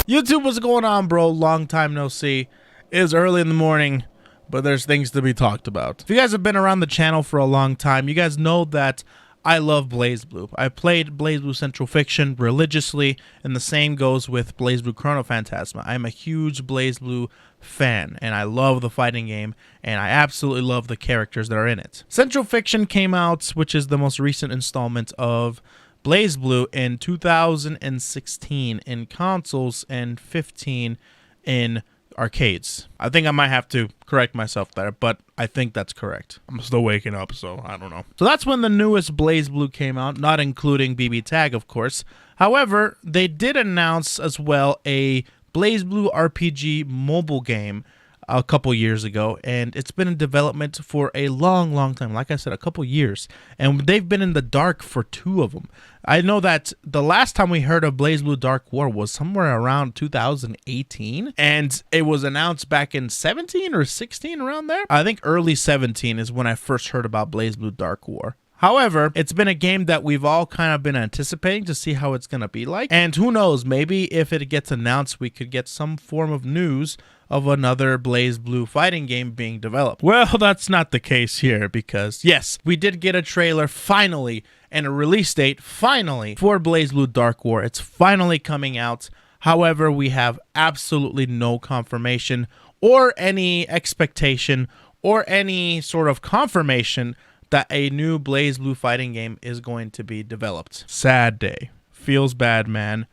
YouTube, what's going on, bro? Long time no see. It is early in the morning, but there's things to be talked about. If you guys have been around the channel for a long time, you guys know that I love Blazblue. I played Blazblue Central Fiction religiously, and the same goes with Blazblue Chrono Phantasma. I'm a huge Blazblue fan, and I love the fighting game, and I absolutely love the characters that are in it. Central Fiction came out, which is the most recent installment of Blazblue, in 2016 in consoles and 15 in arcades. I think I might have to correct myself there, but I think that's correct. I'm still waking up, so I don't know. So that's when the newest Blazblue came out, not including BB Tag, of course. However, they did announce as well a Blazblue RPG mobile game a couple years ago, and it's been in development for a long time. Like I said, a couple years, and they've been in the dark for 2 of them. I know that the last time we heard of Blazblue Dark War was somewhere around 2018, and it was announced back in 17 or 16, around there. I think early 17 is when I first heard about Blazblue Dark War. However, it's been a game that we've all kind of been anticipating to see how it's going to be like. And who knows, maybe if it gets announced, we could get some form of news of another Blazblue fighting game being developed. Well, that's not the case here, because yes, we did get a trailer finally and a release date finally for Blazblue Dark War. It's finally coming out. However, we have absolutely no confirmation or any expectation or any sort of confirmation that a new Blazblue fighting game is going to be developed. Sad day. Feels bad, man.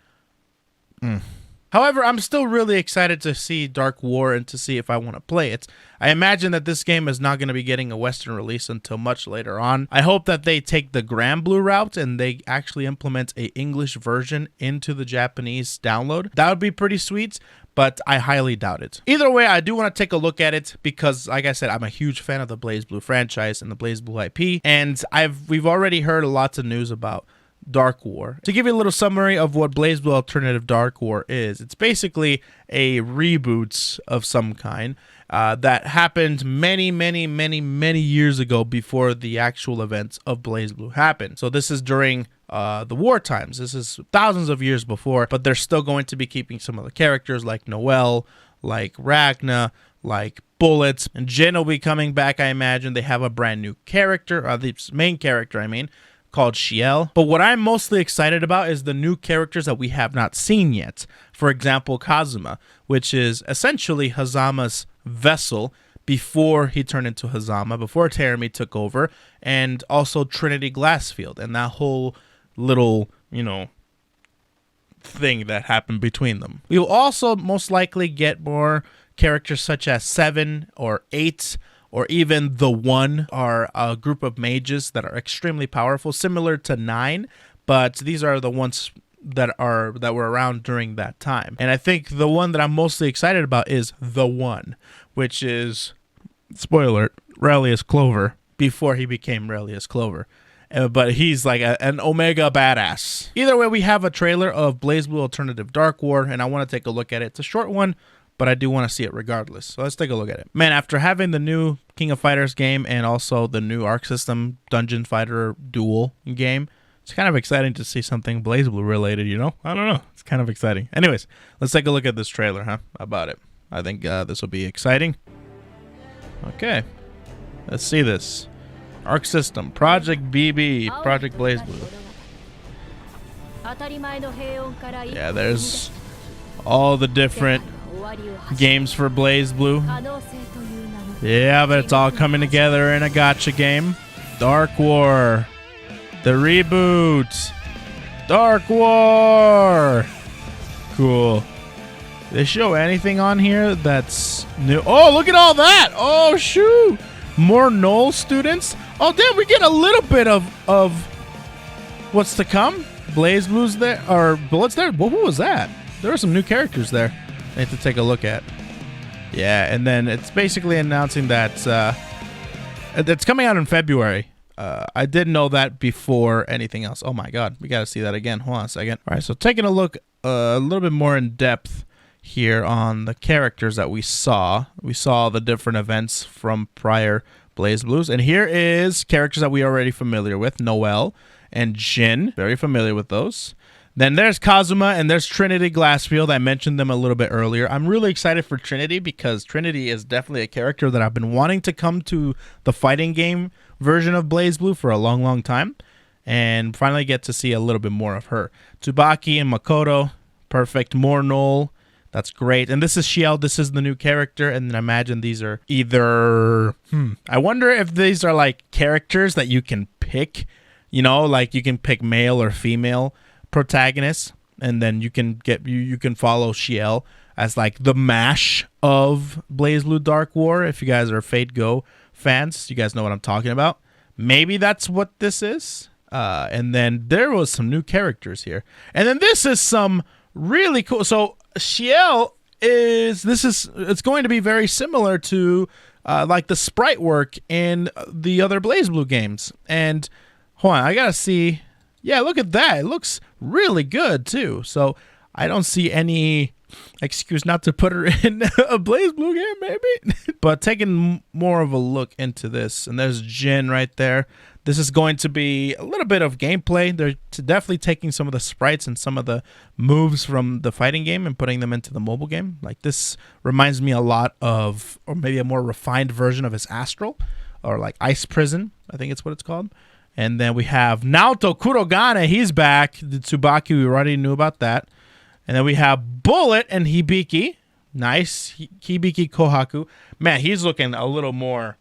However, I'm still really excited to see Dark War and to see if I want to play it. I imagine that this game is not going to be getting a Western release until much later on. I hope that they take the Granblue route and they actually implement an English version into the Japanese download. That would be pretty sweet, but I highly doubt it. Either way, I do want to take a look at it because, like I said, I'm a huge fan of the Blazblue franchise and the Blazblue IP, and we've already heard lots of news about Dark War. To give you a little summary of what Blazblue Alternative Dark War is, it's basically a reboot of some kind that happened many years ago before the actual events of Blazblue happened. So this is during the war times. This is thousands of years before, but they're still going to be keeping some of the characters like Noelle, like Ragna, like Bullets, and Jin will be coming back, I imagine. They have a brand new character, the main character, I mean, called Shiel. But what I'm mostly excited about is the new characters that we have not seen yet. For example, Kazuma, which is essentially Hazama's vessel before he turned into Hazama, before Terumi took over, and also Trinity Glassfield and that whole little, thing that happened between them. We will also most likely get more characters such as 7 or 8 or even the 1 are a group of mages that are extremely powerful, similar to 9, but these are the ones that were around during that time. And I think the one that I'm mostly excited about is the 1, which is, spoiler, Relius Clover, before he became Relius Clover. But he's like an Omega badass. Either way, we have a trailer of Blazblue Alternative Dark War, and I want to take a look at it. It's a short one, but I do want to see it regardless. So let's take a look at it. Man, after having the new King of Fighters game and also the new Arc System Dungeon Fighter Duel game, it's kind of exciting to see something Blazblue related, I don't know. It's kind of exciting. Anyways, let's take a look at this trailer, How about it? I think this will be exciting. Okay. Let's see this. Arc System, Project BB, Project Blazblue. Yeah, there's all the different games for Blazblue. Yeah, but it's all coming together in a gacha game. Dark War. The reboot. Dark War. Cool. They show anything on here that's new? Oh, look at all that. Oh, shoot. More Knoll students. Oh, damn, we get a little bit of what's to come. Blazblue's there, or Bullets there. Well, who was that? There are some new characters there I need to take a look at. Yeah, and then it's basically announcing that it's coming out in February. I didn't know that before anything else. Oh my god, we got to see that again. Hold on a second. All right, so taking a look a little bit more in depth here on the characters that we saw. We saw the different events from prior Blazblues, and here is characters that we are already familiar with. Noelle and Jin, very familiar with those. Then there's Kazuma and there's Trinity Glassfield. I mentioned them a little bit earlier. I'm really excited for Trinity because Trinity is definitely a character that I've been wanting to come to the fighting game version of BlazBlue for a long, long time. And finally get to see a little bit more of her. Tsubaki and Makoto, perfect. Mornol, that's great. And this is Shiel. This is the new character. And I imagine these are either... I wonder if these are like characters that you can pick. You know, like you can pick male or female protagonists, and then you can get you can follow Shiel as like the mash of BlazBlue Dark War. If you guys are Fate Go fans, you guys know what I'm talking about. Maybe that's what this is. And then there was some new characters here, and then this is some really cool. So Shiel it's going to be very similar to like the sprite work in the other BlazBlue games. And hold on, I gotta see. Yeah, look at that. It looks really good, too. So I don't see any excuse not to put her in a BlazBlue game, maybe. But taking more of a look into this, and there's Jin right there. This is going to be a little bit of gameplay. They're definitely taking some of the sprites and some of the moves from the fighting game and putting them into the mobile game. Like, this reminds me a lot of, or maybe a more refined version of his Astral, or like Ice Prison, I think it's what it's called. And then we have Naoto Kurogane. He's back. The Tsubaki, we already knew about that. And then we have Bullet and Hibiki. Nice. Hibiki Kohaku. Man, he's looking a little more...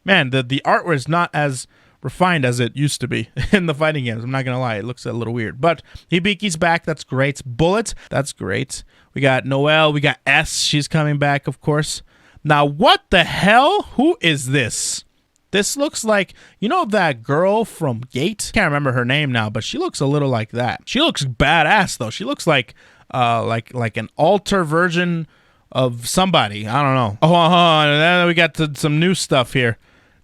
Man, the art was not as refined as it used to be in the fighting games. I'm not going to lie. It looks a little weird. But Hibiki's back. That's great. Bullet. That's great. We got Noelle. We got S. She's coming back, of course. Now, what the hell? Who is this? This looks like, you know, that girl from Gate? Can't remember her name now, but she looks a little like that. She looks badass, though. She looks like an alter version of somebody. I don't know. Oh, and then we got some new stuff here.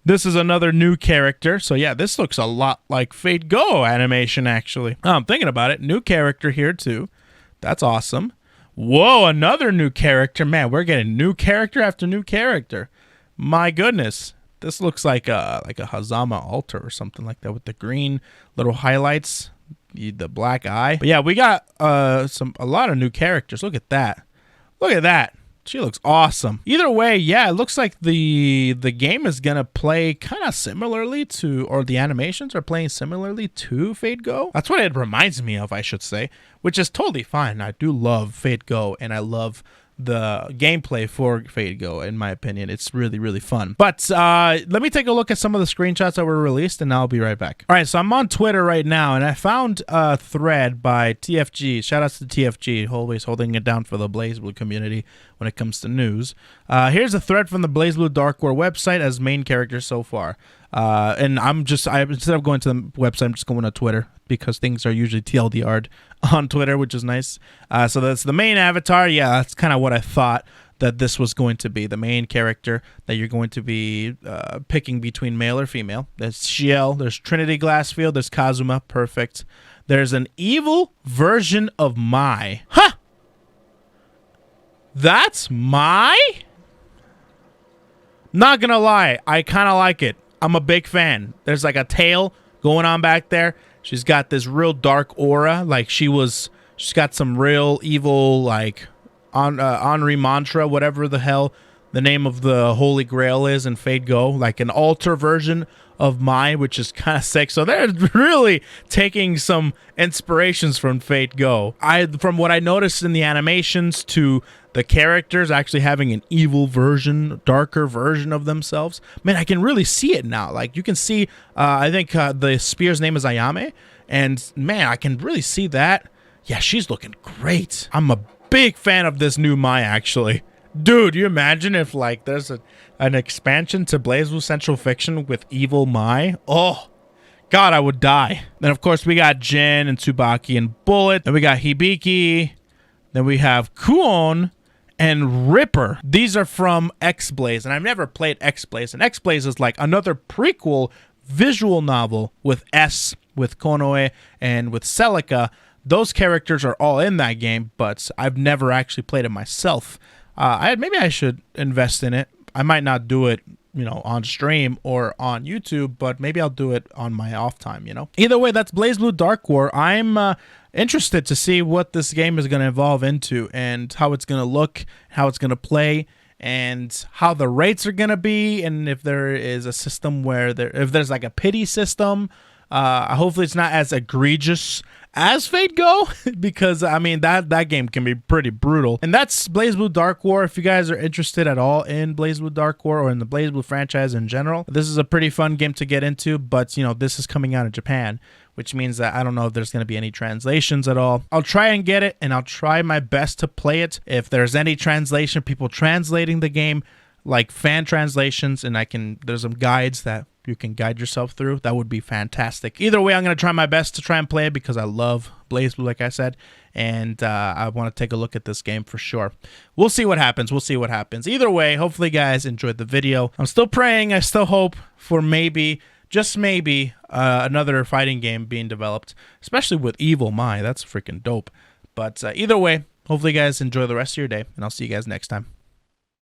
This is another new character. So, yeah, this looks a lot like Fate Go animation, actually. Oh, I'm thinking about it. New character here, too. That's awesome. Whoa, another new character. Man, we're getting new character after new character. My goodness. This looks like a Hazama altar or something like that with the green little highlights, the black eye. But yeah, we got a lot of new characters. Look at that. Look at that. She looks awesome. Either way, yeah, it looks like the game is going to play kind of similarly to, or the animations are playing similarly to Fate Go. That's what it reminds me of, I should say, which is totally fine. I do love Fate Go, and I love the gameplay for Fate Go. In my opinion, it's really, really fun. But let me take a look at some of the screenshots that were released, and I'll be right back. All right, so I'm on Twitter right now, and I found a thread by TFG. Shout outs to TFG, always holding it down for the BlazBlue community when it comes to news. Here's a thread from the BlazBlue Dark War website as main character so far. And instead of going to the website, I'm just going to Twitter, because things are usually TLDR'd on Twitter, which is nice. So that's the main avatar. Yeah, that's kind of what I thought that this was going to be, the main character that you're going to be picking between male or female. There's Shiel, there's Trinity Glassfield, there's Kazuma, perfect. There's an evil version of Mai. Huh! That's Mai? Not gonna lie, I kind of like it. I'm a big fan. There's like a tail going on back there. She's got this real dark aura, like she's got some real evil, like Henri mantra, whatever the hell the name of the Holy Grail is in Fate Go, like an alter version of Mai, which is kind of sick. So they're really taking some inspirations from Fate Go. From what I noticed in the animations to the characters actually having an evil version, darker version of themselves, man, I can really see it now. Like, you can see, I think the spear's name is Ayame, and man, I can really see that. Yeah, she's looking great. I'm a big fan of this new Mai, actually. Dude, you imagine if, like, there's an expansion to BlazBlue Central Fiction with evil Mai? Oh, God, I would die. Then, of course, we got Jin and Tsubaki and Bullet. Then we got Hibiki. Then we have Kuon and Ripper. These are from X-Blaze, and I've never played X-Blaze. And X-Blaze is like another prequel visual novel with S, with Konoe, and with Celica. Those characters are all in that game, but I've never actually played it myself. Maybe I should invest in it. I might not do it on stream or on YouTube, but maybe I'll do it on my off time, Either way, that's Blazblue Dark War. I'm interested to see what this game is going to evolve into and how it's going to look, how it's going to play, and how the rates are going to be, and if there is a system where if there's like a pity system. Hopefully it's not as egregious as Fate Go, because I mean that game can be pretty brutal. And that's Blazblue Dark War. If you guys are interested at all in Blazblue Dark War or in the Blazblue franchise in general, this is a pretty fun game to get into, but this is coming out of Japan, which means that I don't know if there's going to be any translations at all. I'll try and get it, and I'll try my best to play it. If there's any translation, people translating the game, like fan translations, and there's some guides that you can guide yourself through, that would be fantastic. Either way, I'm going to try my best to try and play it because I love Blazblue, like I said, and I want to take a look at this game for sure. We'll see what happens. We'll see what happens. Either way, hopefully you guys enjoyed the video. I'm still praying. I still hope for maybe, just maybe, another fighting game being developed, especially with Evil Mai. That's freaking dope. But either way, hopefully you guys enjoy the rest of your day, and I'll see you guys next time.